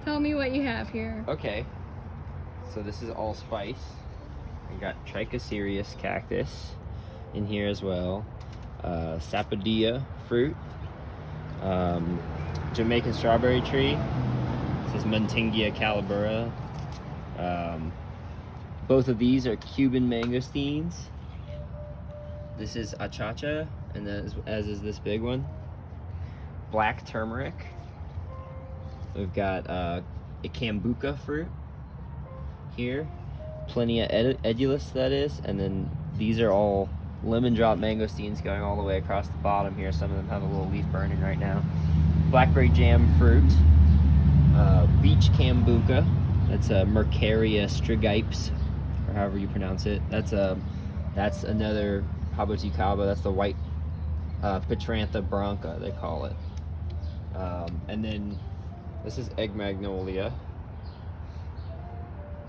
Tell me what you have here. Okay. So this is allspice. We got Trichocereus cactus in here as well. Sapodilla fruit. Jamaican strawberry tree. This is Muntingia calibura. Both of these are Cuban mangosteens. This is achacha, and as is this big one. Black turmeric. We've got a cambuca fruit here. Plenty of edulus, that is. And then these are all lemon drop mangosteens going all the way across the bottom here. Some of them have a little leaf burning right now. Blackberry jam fruit. Beach cambuca. That's a Mercaria strigipes, or however you pronounce it. That's another jaboticaba. That's the white Petrantha branca, they call it. And then this is egg magnolia.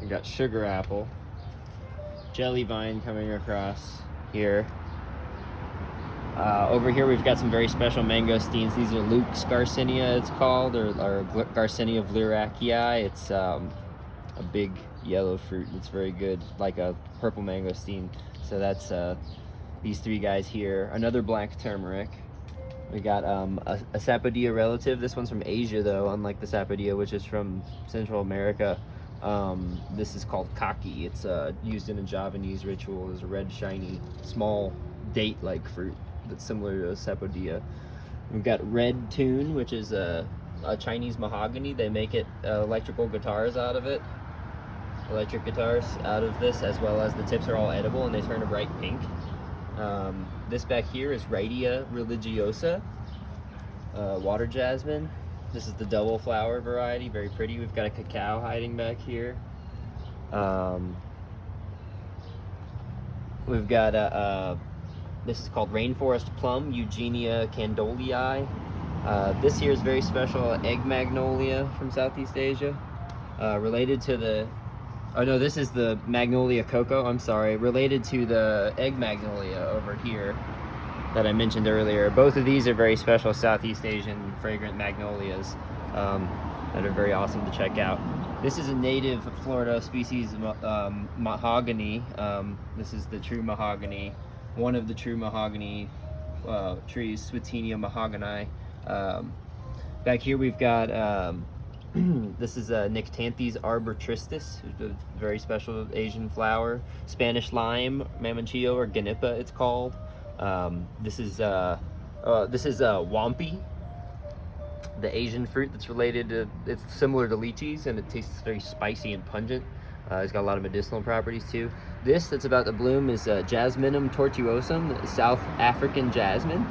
We got sugar apple, jelly vine coming across here. Over here we've got some very special mangosteens. These are Luke's Garcinia, it's called, or Garcinia vleraceae. It's a big yellow fruit. It's very good, like a purple mangosteen. So that's these three guys here. Another black turmeric. We got a Sapodilla relative. This one's from Asia though, unlike the Sapodilla, which is from Central America. This is called kaki. It's used in a Javanese ritual as a red, shiny, small date-like fruit that's similar to a Sapodilla. We've got red tune, which is a Chinese mahogany. They make electrical guitars out of it. Electric guitars out of this, as well as the tips are all edible and they turn a bright pink. This back here is Rhydia religiosa, water jasmine. This is the double flower variety, very pretty. We've got a cacao hiding back here. We've got this is called rainforest plum, Eugenia candolii. This here is very special, egg magnolia from Southeast Asia, related to the. Oh no, this is the Magnolia coco, I'm sorry. Related to the egg magnolia over here that I mentioned earlier. Both of these are very special Southeast Asian fragrant magnolias that are very awesome to check out. This is a native Florida species mahogany. This is the true mahogany, one of the true mahogany trees, Swetenia mahogany. Back here we've got this is Nyctanthes arbitristis, a very special Asian flower. Spanish lime, Mamanchillo, or Ganipa it's called. This is wampi, the Asian fruit that's related to, it's similar to lychees and it tastes very spicy and pungent. It's got a lot of medicinal properties too. This that's about to bloom is Jasminum tortuosum, South African jasmine.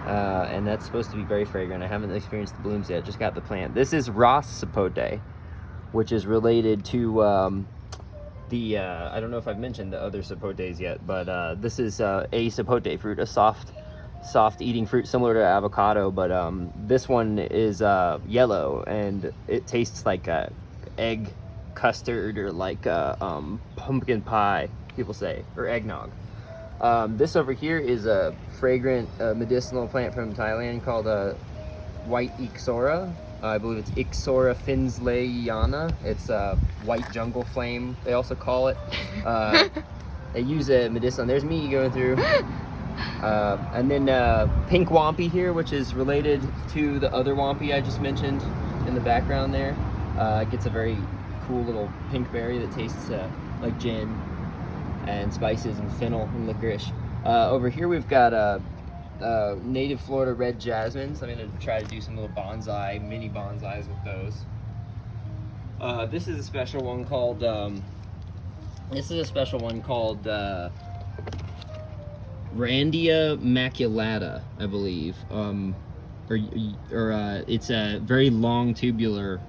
And that's supposed to be very fragrant. I haven't experienced the blooms yet, just got the plant. This is Ross sapote, which is related to I don't know if I've mentioned the other sapotes yet, but this is a sapote fruit, a soft eating fruit similar to avocado, but this one is yellow and it tastes like egg custard or like pumpkin pie, people say, or eggnog. This over here is a fragrant medicinal plant from Thailand called white ixora. I believe it's Ixora finsleyana. It's white jungle flame, they also call it. They use a medicinal. There's me going through. And then pink wampi here, which is related to the other wampi I just mentioned in the background there. It gets a very cool little pink berry that tastes like gin and spices and fennel and licorice. Over here we've got native Florida red jasmines. I'm gonna try to do some little bonsai, mini bonsais with those. This is a special one called Randia maculata, I believe. It's a very long tubular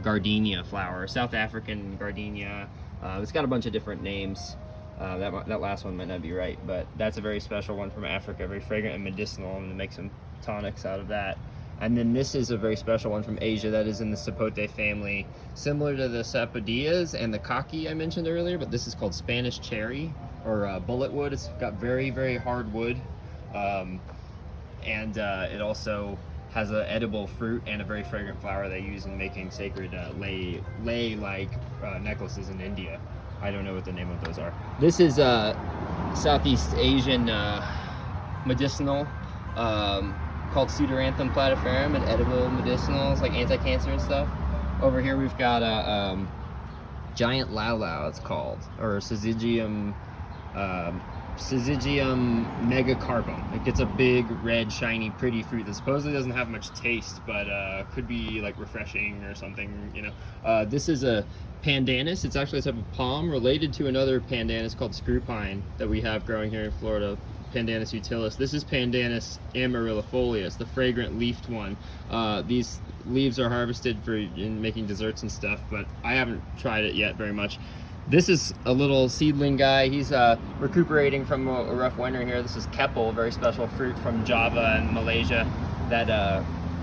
gardenia flower, South African gardenia. It's got a bunch of different names. That last one might not be right, but that's a very special one from Africa, very fragrant and medicinal. I'm gonna make some tonics out of that. And then this is a very special one from Asia that is in the sapote family, similar to the sapodillas and the kaki I mentioned earlier, but this is called Spanish cherry, or bullet wood. It's got very, very hard wood, and it also has an edible fruit and a very fragrant flower they use in making sacred lei-like necklaces in India. I don't know what the name of those are. This is Southeast Asian medicinal called Pseudoranthum platiferum, and edible medicinals like anti-cancer and stuff. Over here we've got a giant laulau, it's called, or Syzygium megacarpum. It gets a big, red, shiny, pretty fruit that supposedly doesn't have much taste, but could be like refreshing or something, you know. This is a pandanus. It's actually a type of palm related to another pandanus called screw pine that we have growing here in Florida, Pandanus utilis. This is Pandanus amarylifolius, the fragrant leafed one. These leaves are harvested in making desserts and stuff, but I haven't tried it yet very much. This is a little seedling guy. He's recuperating from a rough winter here. This is Keppel, a very special fruit from Java and Malaysia that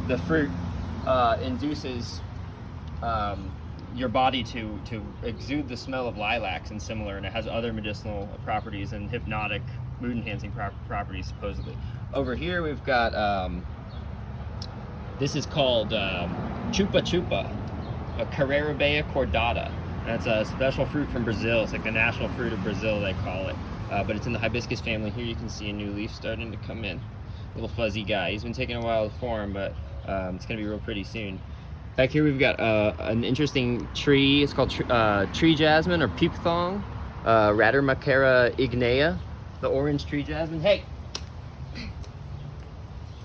the fruit induces your body to exude the smell of lilacs and similar, and it has other medicinal properties and hypnotic, mood-enhancing properties, supposedly. Over here we've got, this is called chupa chupa, a Carrarabea cordata. That's a special fruit from Brazil. It's like the national fruit of Brazil, they call it. But it's in the hibiscus family. Here you can see a new leaf starting to come in. Little fuzzy guy. He's been taking a while to form, but it's going to be real pretty soon. Back here we've got an interesting tree. It's called tree jasmine or peepthong, Radermachera ignea, the orange tree jasmine. Hey!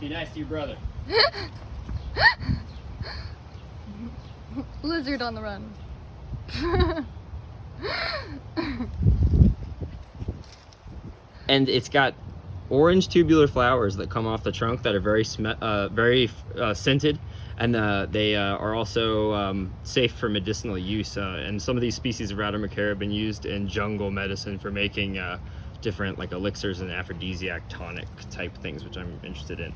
Be nice to your brother. Lizard on the run. And it's got orange tubular flowers that come off the trunk that are very scented, and they are also safe for medicinal use. And some of these species of Radermachera have been used in jungle medicine for making different like elixirs and aphrodisiac tonic type things, which I'm interested in.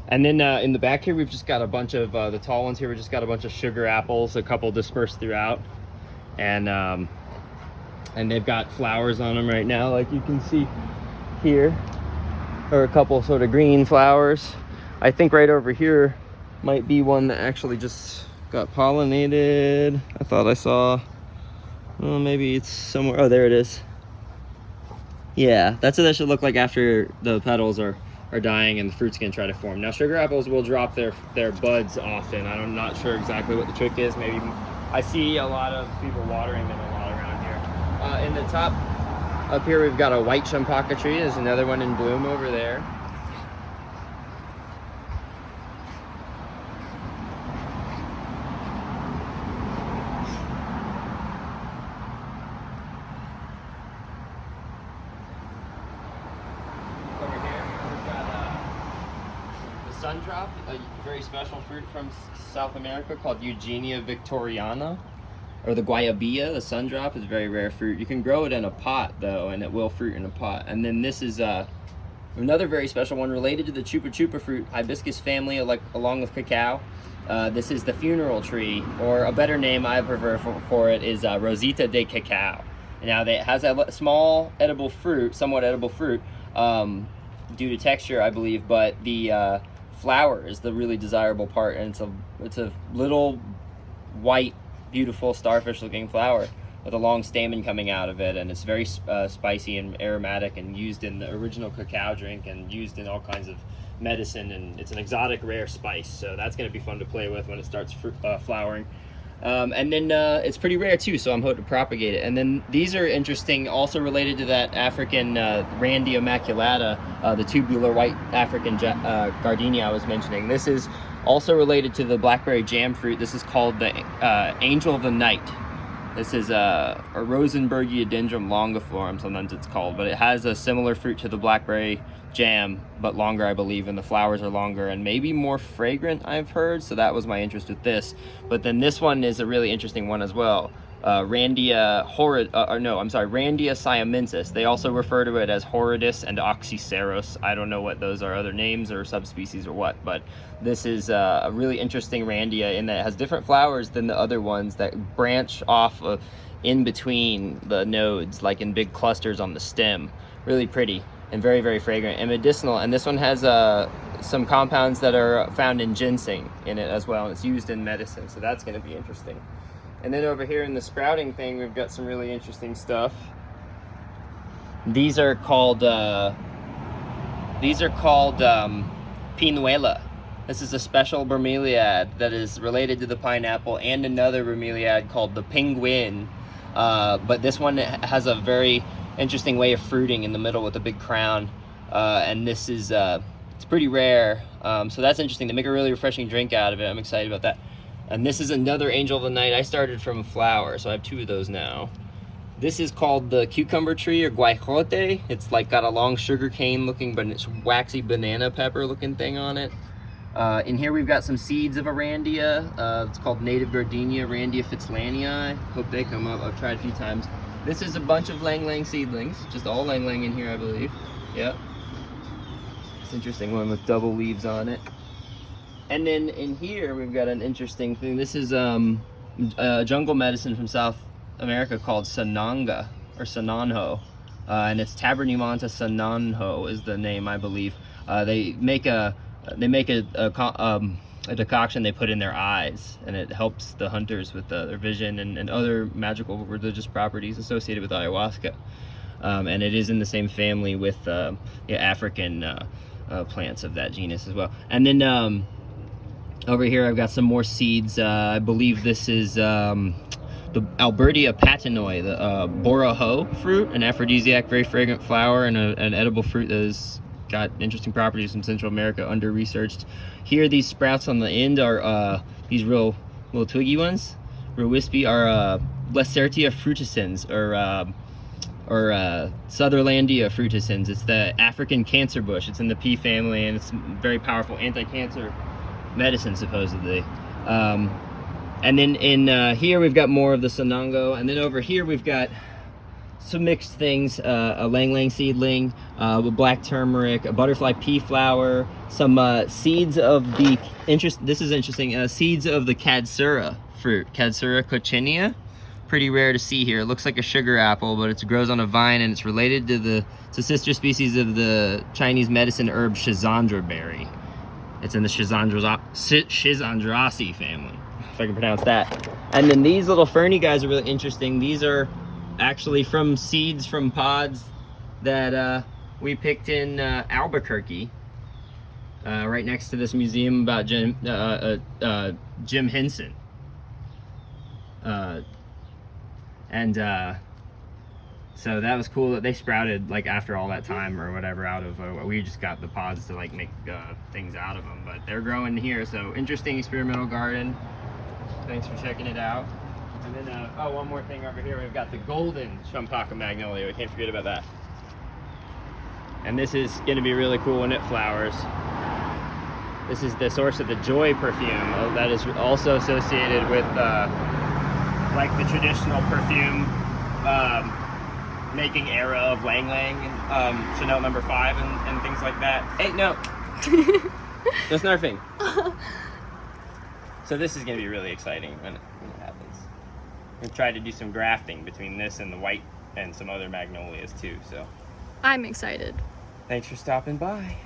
And then in the back here, we've just got a bunch of the tall ones here. We just got a bunch of sugar apples, a couple dispersed throughout, and they've got flowers on them right now, like you can see here, or a couple sort of green flowers. I think right over here might be one that actually just got pollinated. I thought I saw. Well, maybe it's somewhere. Oh, there it is. Yeah, that's what that should look like after the petals are dying and the fruit's gonna try to form. Now sugar apples will drop their buds often. I'm not sure exactly what the trick is. Maybe I see a lot of people watering them a lot around here. In the top up here we've got a white champaka tree. There's another one in bloom over there. Sundrop, a very special fruit from South America called Eugenia victoriana, or the guayabilla. The sundrop is a very rare fruit. You can grow it in a pot though, and it will fruit in a pot. And then this is another very special one related to the chupa chupa fruit, hibiscus family, along with cacao. This is the funeral tree, or a better name I prefer for it is Rosita de cacao. Now it has a small edible fruit, somewhat edible fruit, due to texture, I believe, but the flower is the really desirable part, and it's a little white, beautiful starfish looking flower with a long stamen coming out of it, and it's very spicy and aromatic and used in the original cacao drink and used in all kinds of medicine, and it's an exotic rare spice, so that's going to be fun to play with when it starts flowering. And then it's pretty rare too, so I'm hoping to propagate it. And then these are interesting, also related to that African Randia maculata, the tubular white African gardenia I was mentioning. This is also related to the blackberry jam fruit. This is called the Angel of the Night. This is a Rosenbergia dendrum longiflorum, sometimes it's called, but it has a similar fruit to the blackberry jam, but longer, I believe, and the flowers are longer and maybe more fragrant, I've heard, so that was my interest with this. But then this one is a really interesting one as well. Randia siamensis. They also refer to it as horridus and oxyceros. I don't know what those are, other names or subspecies or what, but this is a really interesting Randia in that it has different flowers than the other ones that branch off of in between the nodes, like in big clusters on the stem. Really pretty and very, very fragrant and medicinal. And this one has some compounds that are found in ginseng in it as well, and it's used in medicine, so that's going to be interesting. And then over here in the sprouting thing, we've got some really interesting stuff. These are called pinuela. This is a special bromeliad that is related to the pineapple and another bromeliad called the penguin. But this one has a very interesting way of fruiting in the middle with a big crown. And this is, it's pretty rare. So that's interesting. They make a really refreshing drink out of it. I'm excited about that. And this is another angel of the night. I started from a flower, so I have 2 of those now. This is called the cucumber tree, or guajolote. It's like got a long sugar cane looking, but it's waxy banana pepper looking thing on it. In here we've got some seeds of a randia. It's called native gardenia, Randia fitzlanii. Hope they come up. I've tried a few times. This is a bunch of lang lang seedlings, just all lang lang in here, I believe. Yep. It's an interesting one with double leaves on it. And then in here we've got an interesting thing. This is jungle medicine from South America called sananga, or sananho, and it's Tabernumanta sananho is the name, I believe. They make a decoction they put in their eyes, and it helps the hunters with their vision and other magical religious properties associated with ayahuasca. And it is in the same family with African plants of that genus as well. And then over here I've got some more seeds. I believe this is the Albertia patinoi, the boroho fruit, an aphrodisiac, very fragrant flower, and an edible fruit that has got interesting properties from Central America, under-researched. Here, these sprouts on the end are these real little twiggy ones, real wispy, are Lacertia fruticans, or Sutherlandia fruticans. It's the African cancer bush. It's in the pea family, and it's very powerful anti-cancer medicine, supposedly. And then in here we've got more of the sanango, and then over here we've got some mixed things, a lang lang seedling, with black turmeric, a butterfly pea flower, some seeds of the this is interesting, seeds of the cadsura fruit, Cadsura coccinea. Pretty rare to see here. It looks like a sugar apple, but it grows on a vine, and it's related to it's a sister species of the Chinese medicine herb schizandra berry. It's in the Schizandraceae family, if I can pronounce that. And then these little ferny guys are really interesting. These are actually from seeds from pods that we picked in Albuquerque, right next to this museum about Jim Henson. So that was cool that they sprouted like after all that time or whatever out of we just got the pods to like make things out of them, but they're growing here. So interesting experimental garden. Thanks for checking it out. And then oh, one more thing over here, we've got the golden Champaca magnolia. We can't forget about that. And this is going to be really cool when it flowers. This is the source of the joy perfume that is also associated with like the traditional perfume making era of Lang Lang, Chanel No. 5 and things like that. Hey, no! No snarfing! So this is going to be really exciting when it happens. I'm going to try to do some grafting between this and the white and some other magnolias too, so. I'm excited. Thanks for stopping by.